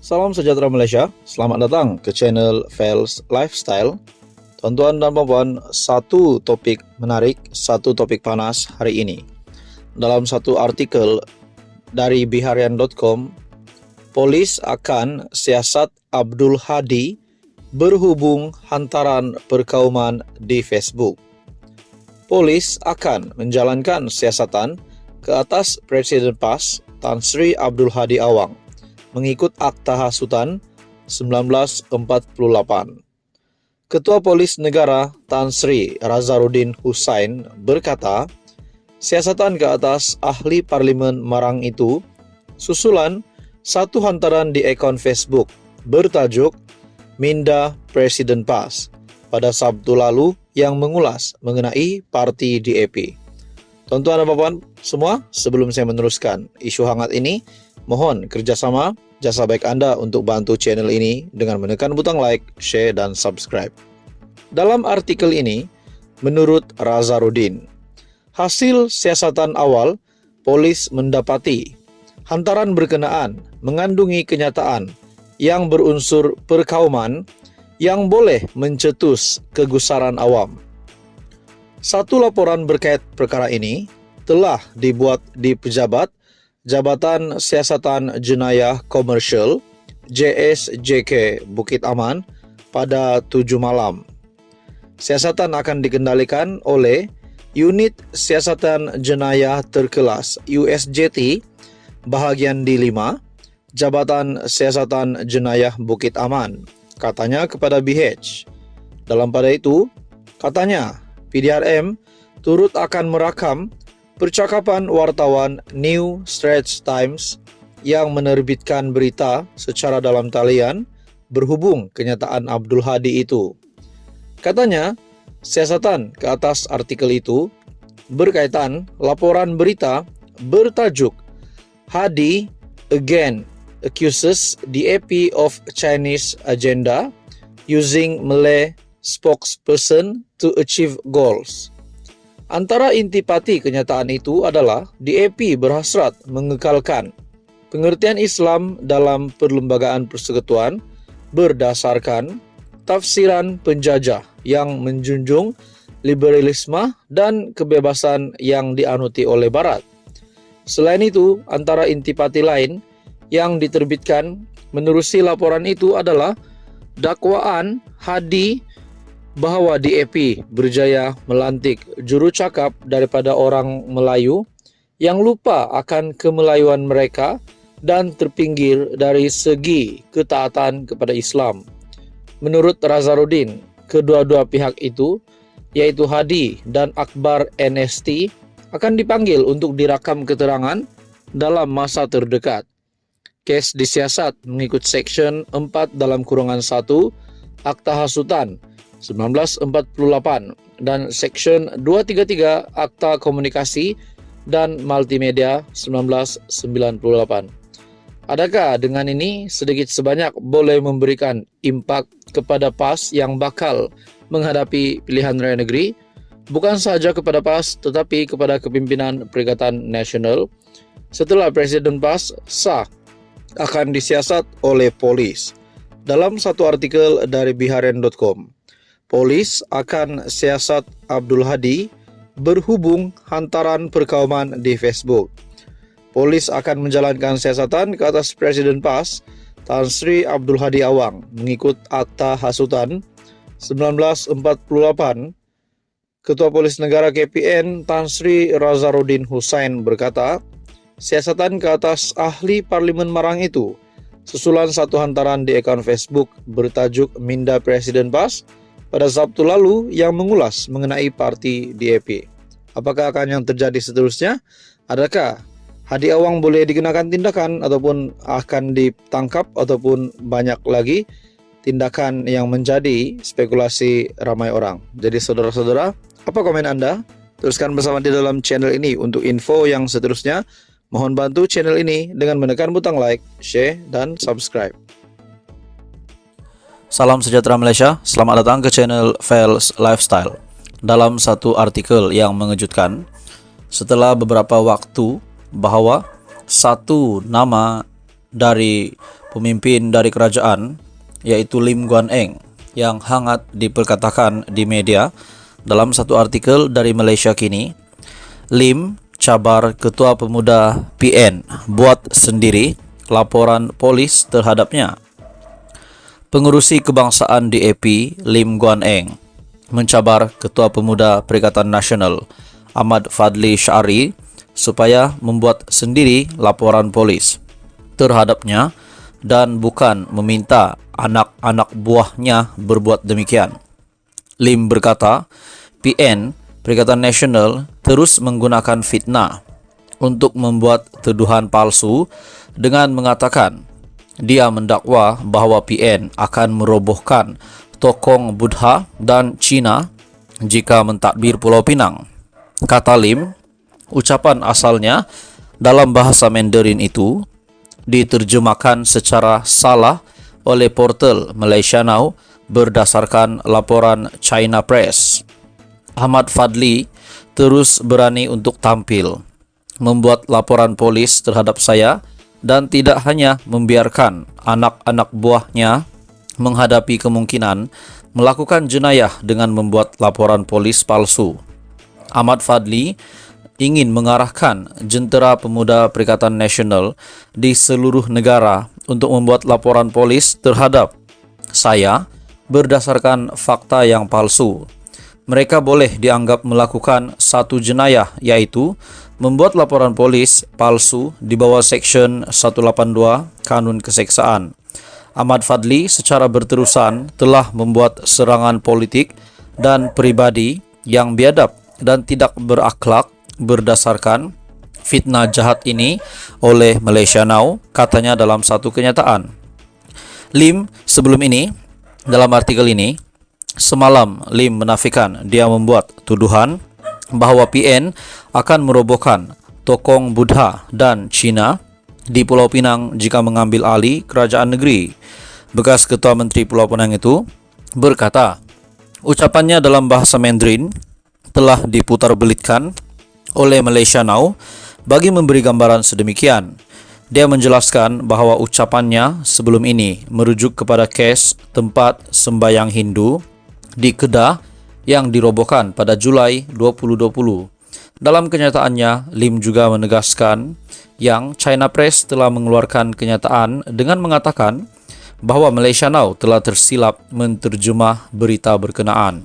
Salam sejahtera Malaysia, selamat datang ke channel Fels Lifestyle. Tuan-tuan dan puan-puan, satu topik menarik, satu topik panas hari ini. Dalam satu artikel dari biharian.com, polis akan siasat Abdul Hadi berhubung hantaran perkauman di Facebook. Polis akan menjalankan siasatan ke atas Presiden PAS Tan Sri Abdul Hadi Awang mengikut Akta Hasutan 1948. Ketua Polis Negara Tan Sri Razaruddin Hussain berkata, siasatan ke atas ahli parlimen Marang itu susulan satu hantaran di akun Facebook bertajuk Minda Presiden PAS pada Sabtu lalu yang mengulas mengenai parti DAP. Tuan-tuan dan puan-puan semua, sebelum saya meneruskan isu hangat ini, mohon kerjasama jasa baik Anda untuk bantu channel ini dengan menekan butang like, share, dan subscribe. Dalam artikel ini, menurut Razaruddin, hasil siasatan awal, polis mendapati hantaran berkenaan mengandungi kenyataan yang berunsur perkauman yang boleh mencetus kegusaran awam. Satu laporan berkait perkara ini telah dibuat di pejabat Jabatan Siasatan Jenayah Komersial JSJK Bukit Aman pada 7 malam. Siasatan akan dikendalikan oleh Unit Siasatan Jenayah Terkelas USJT Bahagian D5 Jabatan Siasatan Jenayah Bukit Aman, katanya kepada BH. Dalam pada itu, katanya PDRM turut akan merakam percakapan wartawan New Straits Times yang menerbitkan berita secara dalam talian berhubung kenyataan Abdul Hadi itu. Katanya, siasatan ke atas artikel itu berkaitan laporan berita bertajuk Hadi again accuses DAP of Chinese agenda using Malay spokesperson to achieve goals. Antara intipati kenyataan itu adalah DAP berhasrat mengekalkan pengertian Islam dalam perlembagaan persekutuan berdasarkan tafsiran penjajah yang menjunjung liberalisme dan kebebasan yang dianuti oleh Barat. Selain itu, antara intipati lain yang diterbitkan menerusi laporan itu adalah dakwaan Hadi bahwa DAP berjaya melantik juru cakap daripada orang Melayu yang lupa akan kemelayuan mereka dan terpinggir dari segi ketaatan kepada Islam. Menurut Razaruddin, kedua-dua pihak itu, yaitu Hadi dan Akbar NST, akan dipanggil untuk dirakam keterangan dalam masa terdekat. Kes disiasat mengikut Seksyen 4 dalam kurungan 1 Akta Hasutan 1948 dan Seksyen 233 Akta Komunikasi dan Multimedia 1998. Adakah dengan ini sedikit sebanyak boleh memberikan impak kepada PAS yang bakal menghadapi pilihan raya negeri? Bukan sahaja kepada PAS tetapi kepada kepimpinan Perikatan Nasional setelah Presiden PAS sah akan disiasat oleh polis. Dalam satu artikel dari biharian.com, polis akan siasat Abdul Hadi berhubung hantaran perkauman di Facebook. Polis akan menjalankan siasatan ke atas Presiden PAS Tan Sri Abdul Hadi Awang mengikut Akta Hasutan 1948. Ketua Polis Negara KPN Tan Sri Razaruddin Hussain berkata, siasatan ke atas ahli parlimen Marang itu susulan satu hantaran di akun Facebook bertajuk Minda Presiden PAS pada Sabtu lalu yang mengulas mengenai parti DAP. Apakah akan yang terjadi seterusnya? Adakah Hadi Awang boleh dikenakan tindakan ataupun akan ditangkap ataupun banyak lagi tindakan yang menjadi spekulasi ramai orang? Jadi saudara-saudara, apa komen Anda? Teruskan bersama di dalam channel ini untuk info yang seterusnya. Mohon bantu channel ini dengan menekan butang like, share, dan subscribe. Salam sejahtera Malaysia, selamat datang ke channel Fels Lifestyle. Dalam satu artikel yang mengejutkan, setelah beberapa waktu bahwa satu nama dari pemimpin dari kerajaan, yaitu Lim Guan Eng, yang hangat diperkatakan di media dalam satu artikel dari Malaysia Kini. Lim cabar Ketua Pemuda PN buat sendiri laporan polis terhadapnya. Pengurusi kebangsaan DAP Lim Guan Eng mencabar Ketua Pemuda Perikatan Nasional Ahmad Fadli Syari supaya membuat sendiri laporan polis terhadapnya dan bukan meminta anak-anak buahnya berbuat demikian. Lim berkata, PN Perikatan Nasional terus menggunakan fitnah untuk membuat tuduhan palsu dengan mengatakan dia mendakwa bahawa PN akan merobohkan tokong Buddha dan Cina jika mentadbir Pulau Pinang. Kata Lim, ucapan asalnya dalam bahasa Mandarin itu diterjemahkan secara salah oleh portal Malaysia Now berdasarkan laporan China Press. Ahmad Fadli terus berani untuk tampil, membuat laporan polis terhadap saya dan tidak hanya membiarkan anak-anak buahnya menghadapi kemungkinan melakukan jenayah dengan membuat laporan polis palsu. Ahmad Fadli ingin mengarahkan Jentera Pemuda Perikatan Nasional di seluruh negara untuk membuat laporan polis terhadap saya berdasarkan fakta yang palsu. Mereka boleh dianggap melakukan satu jenayah, yaitu membuat laporan polis palsu di bawah Seksyen 182 Kanun Keseksaan. Ahmad Fadli secara berterusan telah membuat serangan politik dan pribadi yang biadab dan tidak berakhlak berdasarkan fitnah jahat ini oleh Malaysia Now, katanya dalam satu kenyataan. Lim sebelum ini, dalam artikel ini, semalam Lim menafikan dia membuat tuduhan bahawa PN akan merobohkan tokong Buddha dan Cina di Pulau Pinang jika mengambil alih kerajaan negeri. Bekas Ketua Menteri Pulau Pinang itu berkata, ucapannya dalam bahasa Mandarin telah diputarbelitkan oleh Malaysia Now bagi memberi gambaran sedemikian. Dia menjelaskan bahawa ucapannya sebelum ini merujuk kepada kes tempat sembayang Hindu di Kedah yang dirobohkan pada Julai 2020. Dalam kenyataannya, Lim juga menegaskan yang China Press telah mengeluarkan kenyataan dengan mengatakan bahawa Malaysia Now telah tersilap menterjemah berita berkenaan.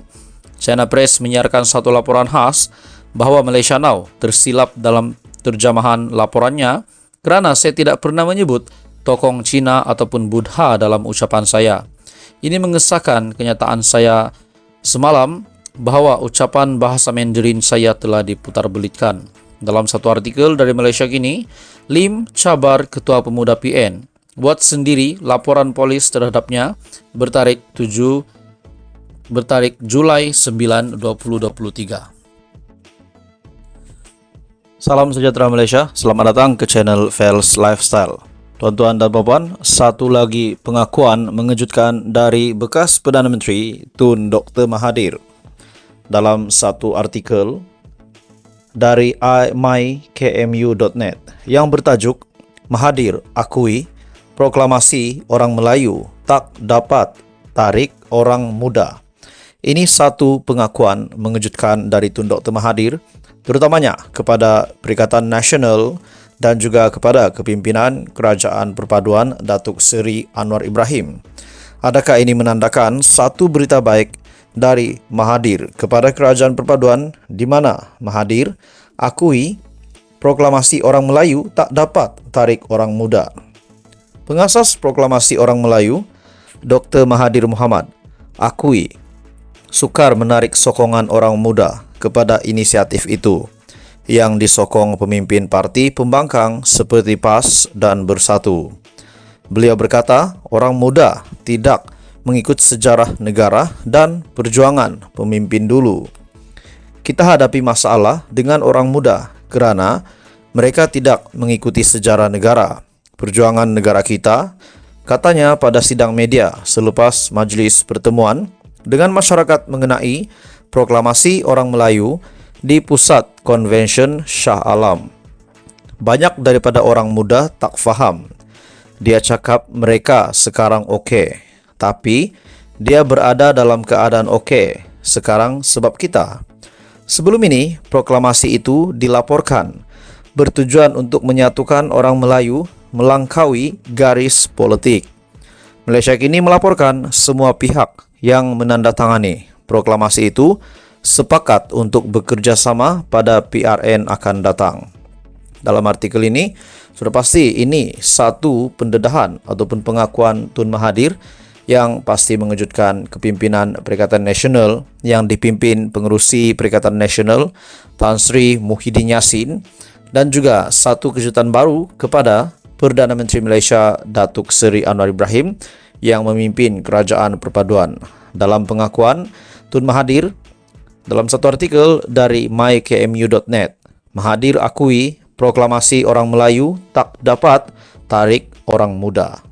China Press menyiarkan satu laporan khas bahawa Malaysia Now tersilap dalam terjemahan laporannya kerana saya tidak pernah menyebut tokong Cina ataupun Buddha dalam ucapan saya. Ini mengesahkan kenyataan saya semalam bahawa ucapan bahasa Mandarin saya telah diputarbelitkan. Dalam satu artikel dari Malaysia Kini, Lim cabar Ketua Pemuda PN buat sendiri laporan polis terhadapnya bertarik Julai 9, 2023. Salam sejahtera Malaysia, selamat datang ke channel Fels Lifestyle. Tuan-tuan dan puan-puan, satu lagi pengakuan mengejutkan dari bekas Perdana Menteri Tun Dr. Mahathir. Dalam satu artikel dari mykmu.net yang bertajuk Mahathir akui proklamasi orang Melayu tak dapat tarik orang muda. Ini satu pengakuan mengejutkan dari Tun Dr. Mahathir, terutamanya kepada Perikatan Nasional dan juga kepada kepimpinan Kerajaan Perpaduan Datuk Seri Anwar Ibrahim. Adakah ini menandakan satu berita baik dari Mahathir kepada Kerajaan Perpaduan di mana Mahathir akui proklamasi orang Melayu tak dapat tarik orang muda? Pengasas proklamasi orang Melayu, Dr. Mahathir Mohamad, akui sukar menarik sokongan orang muda kepada inisiatif itu yang disokong pemimpin parti pembangkang seperti PAS dan Bersatu. Beliau berkata, orang muda tidak mengikut sejarah negara dan perjuangan pemimpin dulu. Kita hadapi masalah dengan orang muda kerana mereka tidak mengikuti sejarah negara, perjuangan negara kita, katanya pada sidang media selepas majlis pertemuan dengan masyarakat mengenai proklamasi orang Melayu di Pusat Konvensyen Shah Alam. Banyak daripada orang muda tak faham Dia cakap mereka sekarang oke, tapi dia berada dalam keadaan oke sekarang sebab kita. Sebelum ini, proklamasi itu dilaporkan bertujuan untuk menyatukan orang Melayu melangkaui garis politik. Malaysia kini melaporkan semua pihak yang menandatangani proklamasi itu sepakat untuk bekerja sama pada PRN akan datang. Dalam artikel ini, sudah pasti ini satu pendedahan ataupun pengakuan Tun Mahathir yang pasti mengejutkan kepimpinan Perikatan Nasional yang dipimpin pengerusi Perikatan Nasional Tan Sri Muhyiddin Yassin, dan juga satu kejutan baru kepada Perdana Menteri Malaysia Datuk Seri Anwar Ibrahim yang memimpin Kerajaan Perpaduan. Dalam pengakuan Tun Mahathir dalam satu artikel dari mykmu.net, Mahathir akui proklamasi orang Melayu tak dapat tarik orang muda.